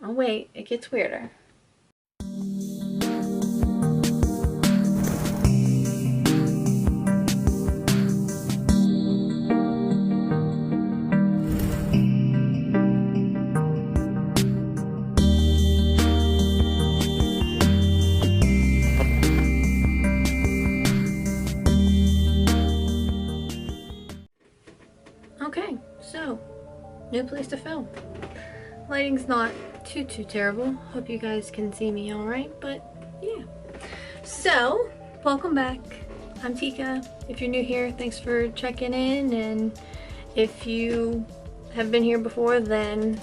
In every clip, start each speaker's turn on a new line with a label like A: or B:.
A: Oh wait, it gets weirder. Okay, so new place to film. Lighting's not too terrible. Hope you guys can see me all right, but yeah. So, welcome back. I'm Tika. If you're new here, thanks for checking in, and if you have been here before, then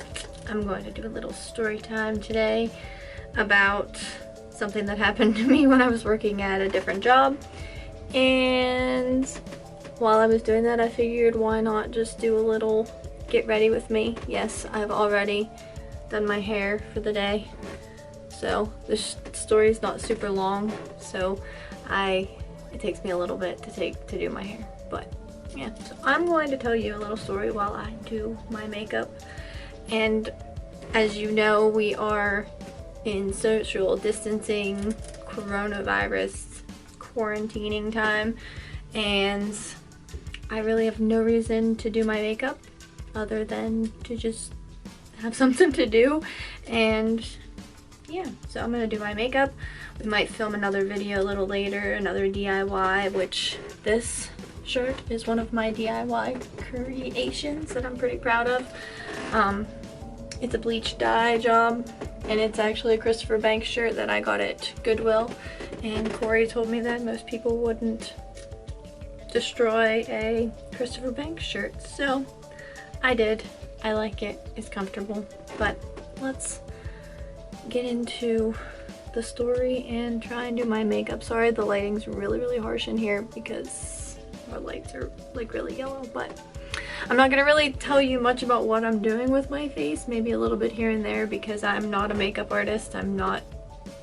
A: I'm going to do a little story time today about something that happened to me when I was working at a different job. And while I was doing that, I figured why not just do a little get ready with me. Yes, I've already done my hair for the day, so this story is not super long, so it takes me a little bit to do my hair, but yeah. So I'm going to tell you a little story while I do my makeup. And as you know, we are in social distancing, coronavirus, quarantining time, and I really have no reason to do my makeup other than to just have something to do. And yeah, so I'm gonna do my makeup. We might film another video a little later, another DIY, which this shirt is one of my DIY creations that I'm pretty proud of. It's a bleach dye job, and it's actually a Christopher Banks shirt that I got at Goodwill, and Cory told me that most people wouldn't destroy a Christopher Banks shirt, so I did. I like it, it's comfortable. But let's get into the story and try and do my makeup. Sorry, the lighting's really harsh in here because our lights are like really yellow, but I'm not gonna really tell you much about what I'm doing with my face, maybe a little bit here and there, because I'm not a makeup artist. I'm not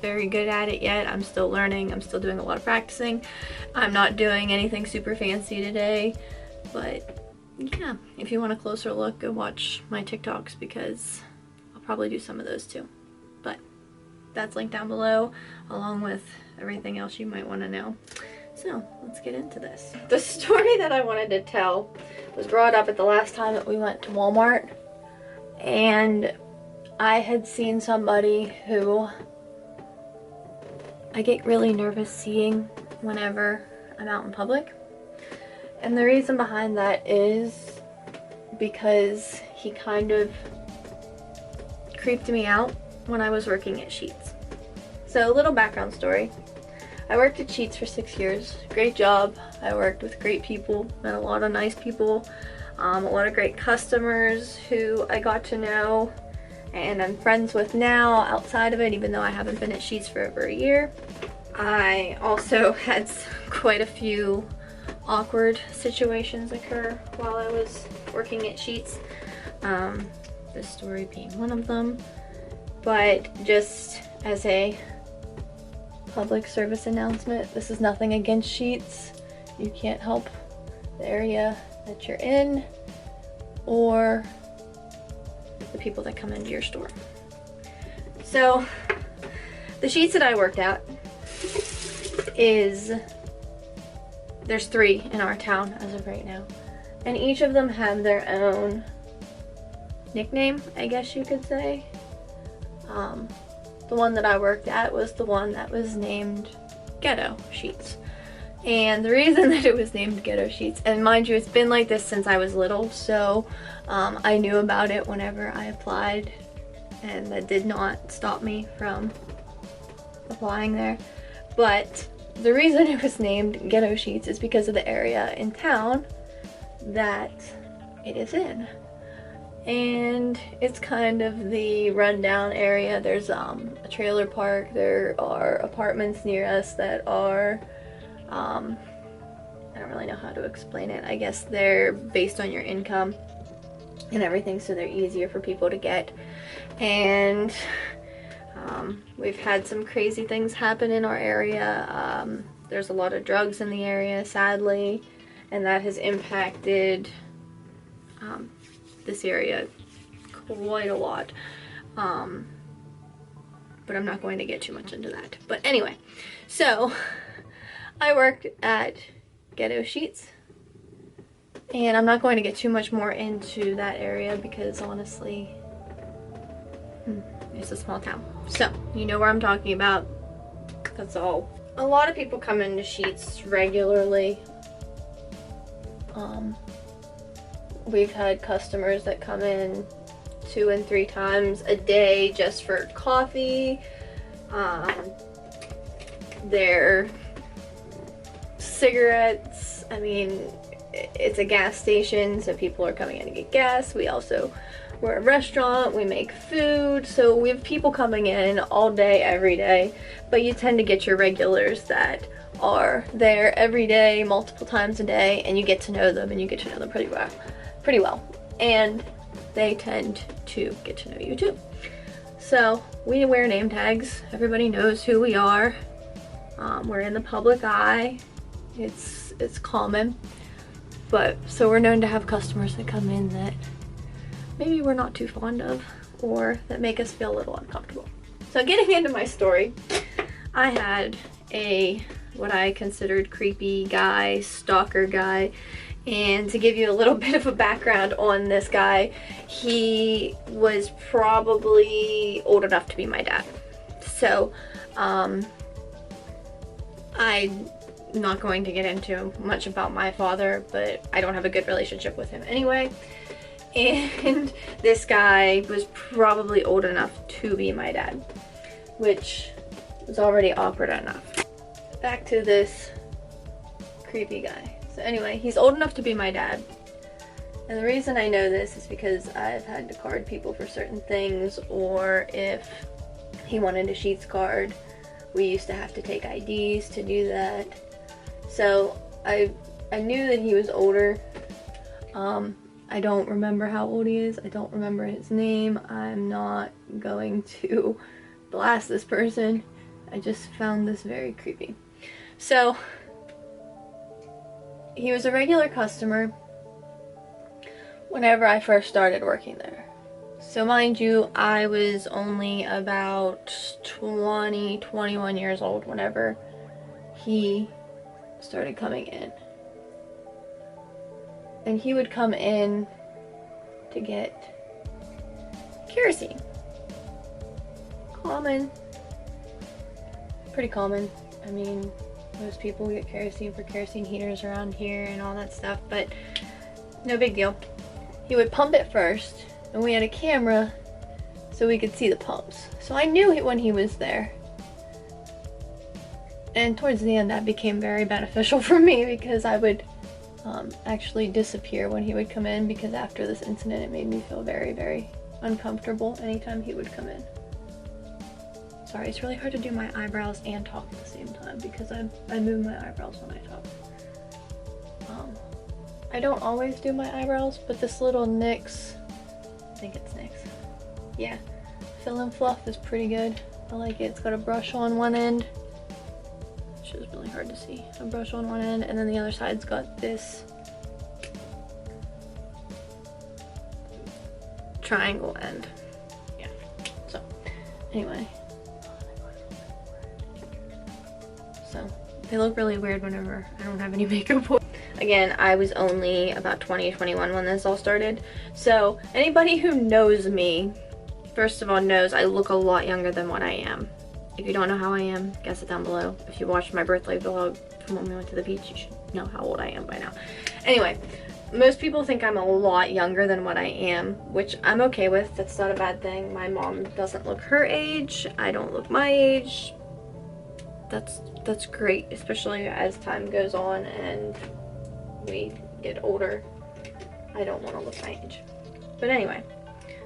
A: very good at it yet. I'm still learning. I'm still doing a lot of practicing. I'm not doing anything super fancy today, but yeah, if you want a closer look, go watch my TikToks because I'll probably do some of those too. But that's linked down below, along with everything else you might want to know. So let's get into this. The story that I wanted to tell was brought up at the last time that we went to Walmart, and I had seen somebody who I get really nervous seeing whenever I'm out in public. And the reason behind that is because he kind of creeped me out when I was working at Sheetz. So a little background story. I worked at Sheetz for 6 years. Great job. I worked with great people, met a lot of nice people, a lot of great customers who I got to know and I'm friends with now outside of it, even though I haven't been at Sheetz for over a year. I also had quite a few awkward situations occur while I was working at Sheetz, this story being one of them. But just as a public service announcement, this is nothing against Sheetz. You can't help the area that you're in or the people that come into your store. So the Sheetz that I worked at there's 3 in our town as of right now, and each of them have their own nickname, I guess you could say. The one that I worked at was the one that was named Ghetto Sheetz. And the reason that it was named Ghetto Sheetz, and mind you, it's been like this since I was little, so I knew about it whenever I applied, and that did not stop me from applying there. But the reason it was named Ghetto Sheetz is because of the area in town that it is in. And it's kind of the rundown area. There's a trailer park, there are apartments near us that are, I don't really know how to explain it. I guess they're based on your income and everything, so they're easier for people to get. And we've had some crazy things happen in our area. There's a lot of drugs in the area, sadly, and that has impacted this area quite a lot. but I'm not going to get too much into that. But anyway, so I worked at Ghetto Sheets, and I'm not going to get too much more into that area because honestly, it's a small town. So you know where I'm talking about. That's all. A lot of people come into Sheets regularly. We've had customers that come in 2 and 3 times a day just for coffee, their cigarettes. I mean, it's a gas station, so people are coming in to get gas. We're a restaurant, we make food, so we have people coming in all day, every day, but you tend to get your regulars that are there every day, multiple times a day, and you get to know them, and you get to know them pretty well, and they tend to get to know you too. So we wear name tags. Everybody knows who we are. We're in the public eye. It's common, but so we're known to have customers that come in that maybe we're not too fond of, or that make us feel a little uncomfortable. So getting into my story, I had what I considered creepy guy, stalker guy, and to give you a little bit of a background on this guy, he was probably old enough to be my dad. So I'm not going to get into much about my father, but I don't have a good relationship with him anyway. And this guy was probably old enough to be my dad, which was already awkward enough. Back to this creepy guy. So anyway, he's old enough to be my dad. And the reason I know this is because I've had to card people for certain things, or if he wanted a Sheets card, we used to have to take IDs to do that. So I knew that he was older. I don't remember how old he is. I don't remember his name. I'm not going to blast this person. I just found this very creepy. So he was a regular customer whenever I first started working there. So mind you, I was only about 20, 21 years old whenever he started coming in. And he would come in to get kerosene. Common. Pretty common. I mean, most people get kerosene for kerosene heaters around here and all that stuff, but no big deal. He would pump it first, and we had a camera so we could see the pumps. So I knew when he was there. And towards the end that became very beneficial for me because I would actually disappear when he would come in, because after this incident it made me feel very, very uncomfortable anytime he would come in. Sorry, it's really hard to do my eyebrows and talk at the same time because I move my eyebrows when I talk. I don't always do my eyebrows, but this little NYX, I think it's NYX, yeah, Fill and Fluff is pretty good. I like it. It's got a brush on one end, which is really hard to see. A brush on one end, and then the other side's got this triangle end. Yeah. So, anyway. So, they look really weird whenever I don't have any makeup on. Again, I was only about 20, 21 when this all started. So, anybody who knows me, first of all, knows I look a lot younger than what I am. If you don't know how I am, guess it down below. If you watched my birthday vlog from when we went to the beach, you should know how old I am by now. Anyway, most people think I'm a lot younger than what I am, which I'm okay with. That's not a bad thing. My mom doesn't look her age. I don't look my age. That's great, especially as time goes on and we get older. I don't want to look my age. But anyway,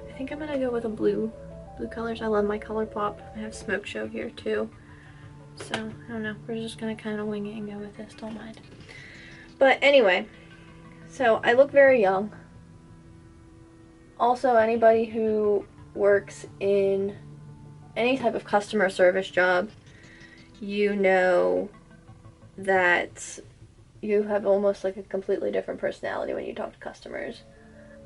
A: I think I'm gonna go with a blue colors. I love my color pop. I have Smoke Show here too. So, I don't know. We're just gonna kind of wing it and go with this. Don't mind. But anyway, so I look very young. Also, anybody who works in any type of customer service job, you know that you have almost like a completely different personality when you talk to customers.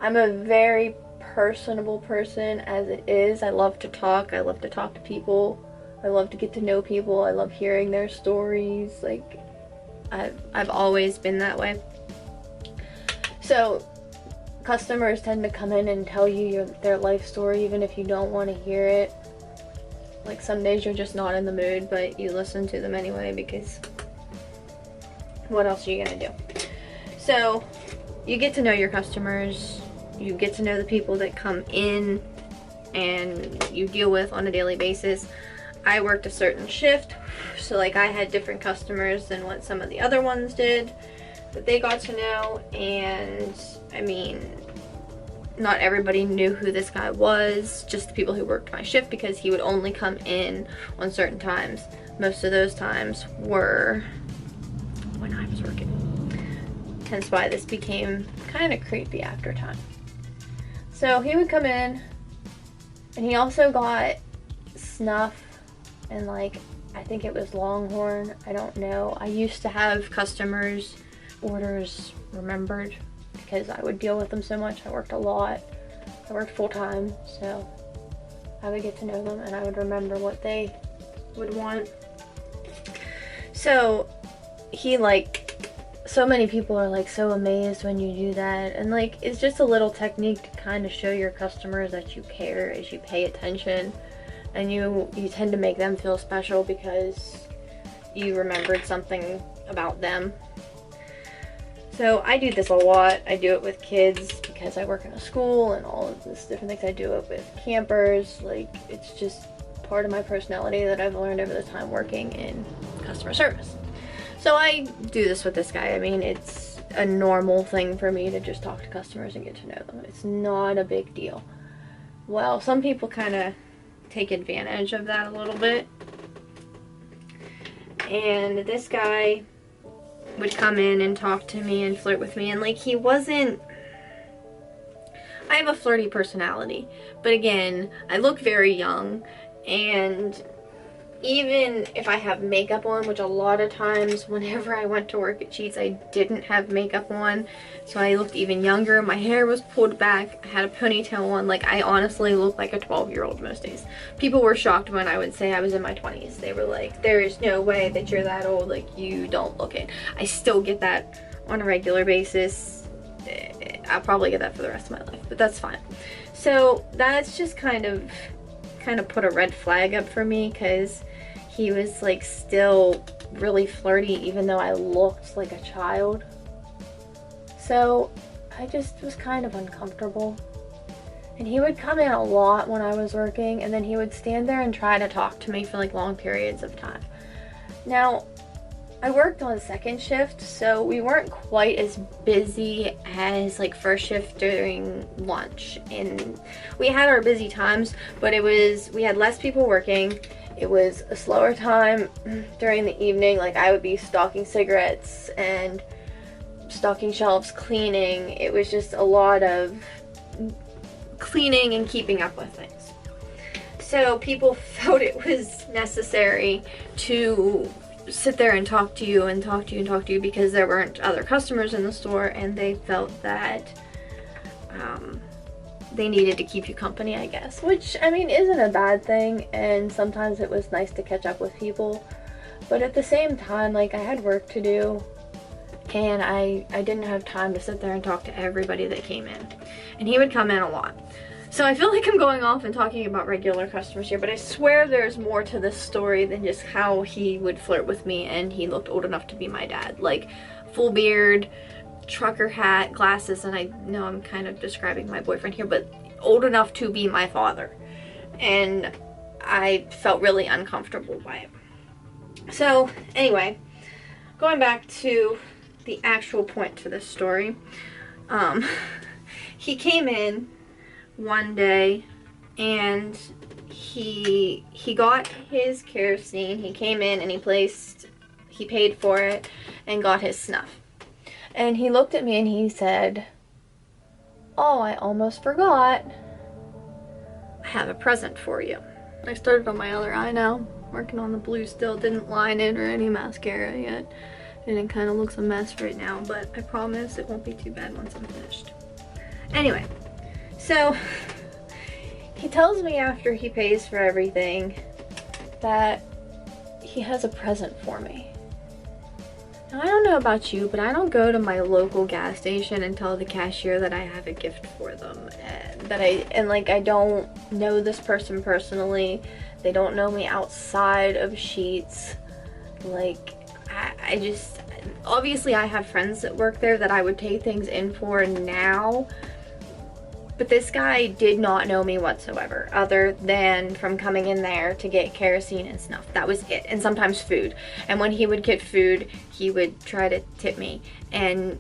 A: I'm a very personable person as it is. I love to talk. I love to talk to people. I love to get to know people. I love hearing their stories. Like, I've always been that way. So customers tend to come in and tell you their life story even if you don't want to hear it. Like, some days you're just not in the mood, but you listen to them anyway, because what else are you gonna do? So you get to know your customers, you get to know the people that come in and you deal with on a daily basis. I worked a certain shift, so like I had different customers than what some of the other ones did that they got to know. And I mean, not everybody knew who this guy was, just the people who worked my shift, because he would only come in on certain times. Most of those times were when I was working. Hence why this became kind of creepy after time. So he would come in, and he also got snuff and, like, I think it was Longhorn, I don't know. I used to have customers' orders remembered because I would deal with them so much. I worked a lot. I worked full time, so I would get to know them and I would remember what they would want. So he, like, so many people are like so amazed when you do that, and like it's just a little technique to kind of show your customers that you care as you pay attention, and you tend to make them feel special because you remembered something about them. So I do this a lot. I do it with kids because I work in a school and all of this different things. I do it with campers. Like, it's just part of my personality that I've learned over the time working in customer service. So I do this with this guy. I mean, it's a normal thing for me to just talk to customers and get to know them. It's not a big deal. Well, some people kind of take advantage of that a little bit. And this guy would come in and talk to me and flirt with me, and like, he wasn't, I have a flirty personality, but again, I look very young, and even if I have makeup on, which a lot of times whenever I went to work at Cheats, I didn't have makeup on, so I looked even younger. My hair was pulled back, I had a ponytail on. Like, I honestly looked like a 12-year-old most days. People were shocked when I would say I was in my 20s. They were like, there is no way that you're that old, like, you don't look it. I still get that on a regular basis. I'll probably get that for the rest of my life, but that's fine. So that's just kind of put a red flag up for me, because he was like still really flirty even though I looked like a child. So I just was kind of uncomfortable. And he would come in a lot when I was working, and then he would stand there and try to talk to me for like long periods of time. Now, I worked on second shift, so we weren't quite as busy as like first shift during lunch, and we had our busy times, but we had less people working. It was a slower time during the evening. Like, I would be stocking cigarettes and stocking shelves, cleaning. It was just a lot of cleaning and keeping up with things. So people felt it was necessary to sit there and talk to you and talk to you and talk to you because there weren't other customers in the store, and they felt that they needed to keep you company, I guess, which, I mean, isn't a bad thing, and sometimes it was nice to catch up with people, but at the same time, like, I had work to do, and I didn't have time to sit there and talk to everybody that came in, and he would come in a lot. So I feel like I'm going off and talking about regular customers here, but I swear there's more to this story than just how he would flirt with me, and he looked old enough to be my dad. Like, full beard, trucker hat, glasses, and I know I'm kind of describing my boyfriend here, but old enough to be my father. And I felt really uncomfortable by it. So anyway, going back to the actual point to this story, he came in one day and he got his kerosene. He came in and he paid for it and got his snuff. And he looked at me and he said, "Oh, I almost forgot. I have a present for you." I started on my other eye now. Working on the blue still. Didn't line it or any mascara yet. And it kind of looks a mess right now, but I promise it won't be too bad once I'm finished. Anyway, so he tells me after he pays for everything that he has a present for me. Now, I don't know about you, but I don't go to my local gas station and tell the cashier that I have a gift for them, and like, I don't know this person personally. They don't know me outside of Sheets. Like, I just, obviously I have friends that work there that I would take things in for now, but this guy did not know me whatsoever, other than from coming in there to get kerosene and snuff. That was it, and sometimes food. And when he would get food, he would try to tip me. And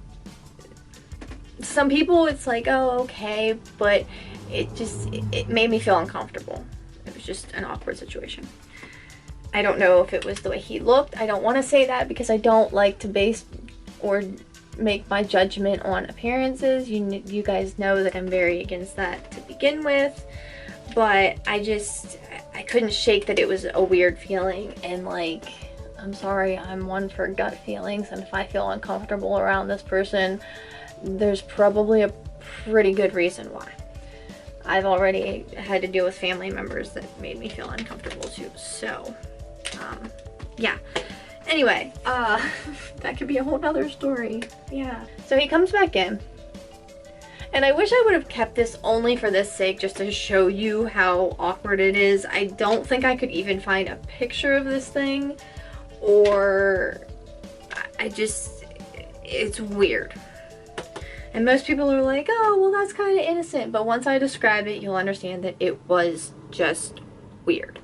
A: some people, it's like, oh, okay, but it made me feel uncomfortable. It was just an awkward situation. I don't know if it was the way he looked. I don't want to say that because I don't like to base or make my judgment on appearances. You guys know that I'm very against that to begin with, but I couldn't shake that it was a weird feeling. And like, I'm sorry, I'm one for gut feelings, and if I feel uncomfortable around this person, there's probably a pretty good reason why. I've already had to deal with family members that made me feel uncomfortable too, so yeah. Anyway, that could be a whole nother story. Yeah. So he comes back in, and I wish I would have kept this only for this sake, just to show you how awkward it is. I don't think I could even find a picture of this thing, or it's weird. And most people are like, oh, well, that's kind of innocent. But once I describe it, you'll understand that it was just weird.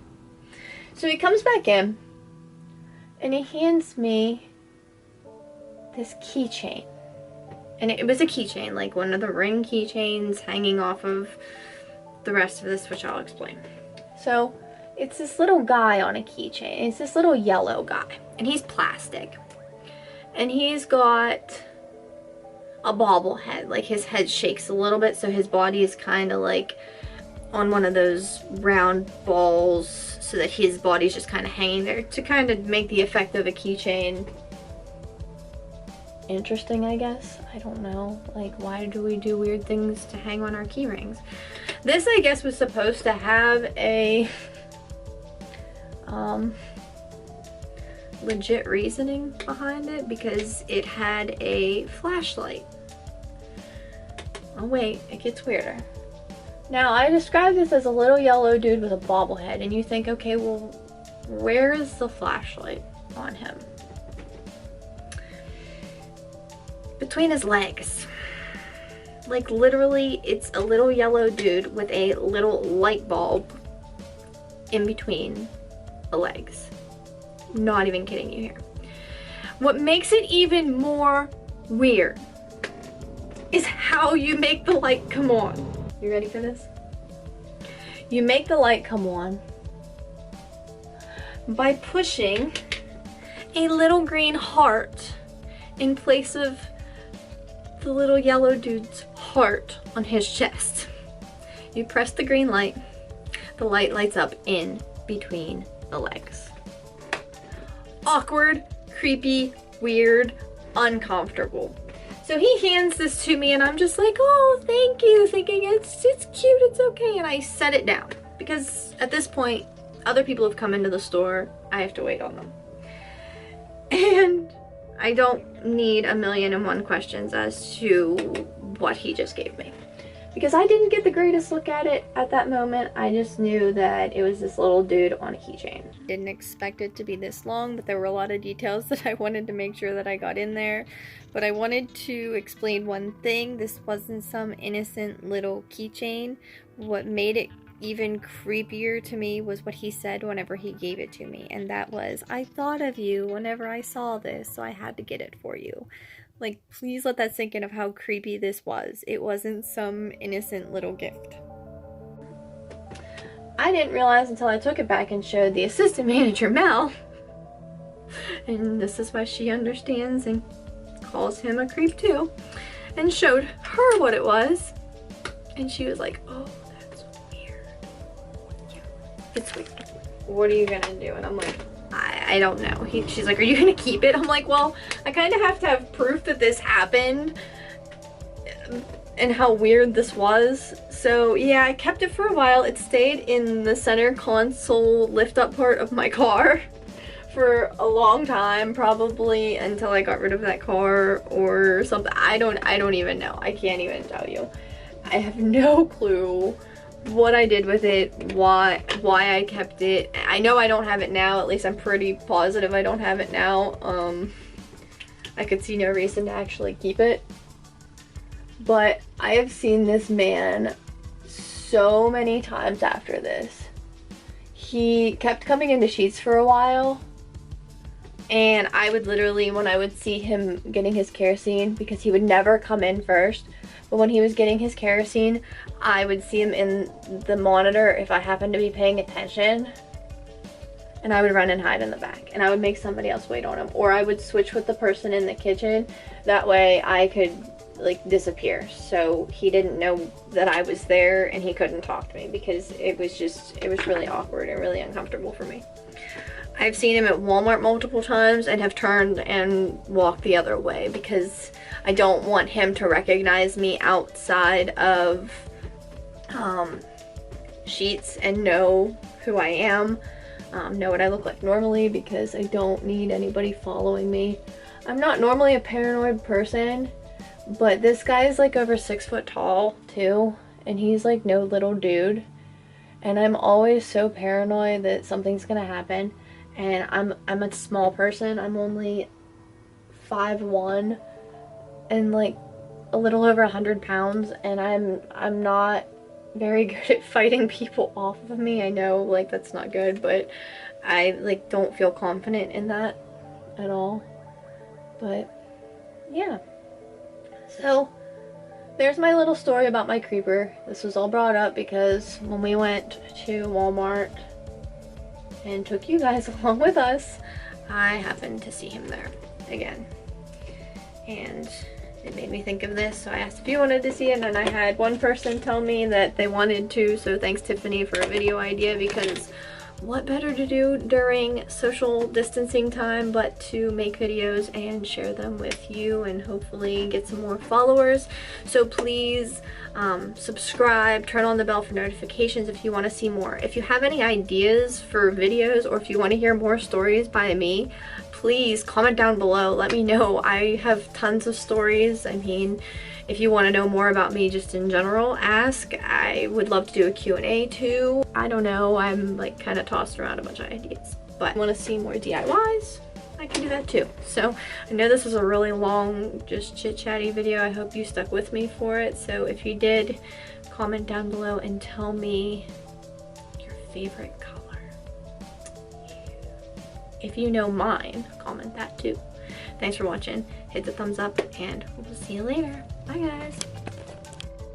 A: So he comes back in, and he hands me this keychain. And it was a keychain, like one of the ring keychains hanging off of the rest of this, which I'll explain. So it's this little guy on a keychain. It's this little yellow guy, and he's plastic. And he's got a bobblehead, like his head shakes a little bit, so his body is kind of like on one of those round balls, so that his body's just kind of hanging there to kind of make the effect of a keychain interesting, I guess. I don't know, like, why do we do weird things to hang on our key rings? This, I guess, was supposed to have a legit reasoning behind it, because it had a flashlight. Oh wait, it gets weirder. Now, I described this as a little yellow dude with a bobblehead, and you think, okay, well, where is the flashlight on him? Between his legs. Like, literally, it's a little yellow dude with a little light bulb in between the legs. Not even kidding you here. What makes it even more weird is how you make the light come on. You ready for this? You make the light come on by pushing a little green heart in place of the little yellow dude's heart on his chest. You press the green light, the light lights up in between the legs. Awkward, creepy, weird, uncomfortable. So he hands this to me, and I'm just like, oh, thank you, thinking it's cute, it's okay. And I set it down because at this point, other people have come into the store. I have to wait on them. And I don't need 1,000,001 questions as to what he just gave me, because I didn't get the greatest look at it at that moment. I just knew that it was this little dude on a keychain. Didn't expect it to be this long, but there were a lot of details that I wanted to make sure that I got in there. But I wanted to explain one thing. This wasn't some innocent little keychain. What made it even creepier to me was what he said whenever he gave it to me, and that was, I thought of you whenever I saw this, so I had to get it for you. Like, please let that sink in of how creepy this was. It wasn't some innocent little gift. I didn't realize until I took it back and showed the assistant manager, Mel, and this is why she understands and calls him a creep too, and showed her what it was, and she was like, oh, that's weird. Yeah, it's weird. What are you gonna do? And I'm like, I don't know. She's like, are you gonna keep it? I'm like, well, I kind of have to have proof that this happened and how weird this was. So yeah, I kept it for a while. It stayed in the center console lift up part of my car for a long time, probably until I got rid of that car or something. I don't even know. I can't even tell you. I have no clue what I did with it, why I kept it. I know I don't have it now. At least I'm pretty positive I don't have it now. I could see no reason to actually keep it. But I have seen this man so many times after this. He kept coming into Sheets for a while, and I would literally, when I would see him getting his kerosene, because he would never come in first, but when he was getting his kerosene, I would see him in the monitor if I happened to be paying attention, and I would run and hide in the back, and I would make somebody else wait on him, or I would switch with the person in the kitchen. That way I could like disappear, so he didn't know that I was there and he couldn't talk to me, because it was really awkward and really uncomfortable for me. I've seen him at Walmart multiple times and have turned and walked the other way, because I don't want him to recognize me outside of Sheets and know who I am, know what I look like normally, because I don't need anybody following me. I'm not normally a paranoid person, but this guy is like over 6 foot tall too, and he's like no little dude, and I'm always so paranoid that something's gonna happen. And I'm a small person. I'm only 5'1" and like a little over 100 pounds, and I'm not very good at fighting people off of me. I know like that's not good, but I like don't feel confident in that at all. But yeah. So there's my little story about my creeper. This was all brought up because when we went to Walmart and took you guys along with us, I happened to see him there again. And it made me think of this, so I asked if you wanted to see it, and I had one person tell me that they wanted to, so thanks Tiffany for a video idea, because what better to do during social distancing time but to make videos and share them with you and hopefully get some more followers. So please subscribe, turn on the bell for notifications if you want to see more. If you have any ideas for videos, or if you want to hear more stories by me, please comment down below. Let me know. I have tons of stories. I mean, if you want to know more about me just in general, ask. I would love to do a Q&A too. I don't know, I'm like kind of tossed around a bunch of ideas. But if you want to see more DIYs, I can do that too. So I know this was a really long, just chit-chatty video. I hope you stuck with me for it. So if you did, comment down below and tell me your favorite color. If you know mine, comment that too. Thanks for watching. Hit the thumbs up and we'll see you later. Bye guys.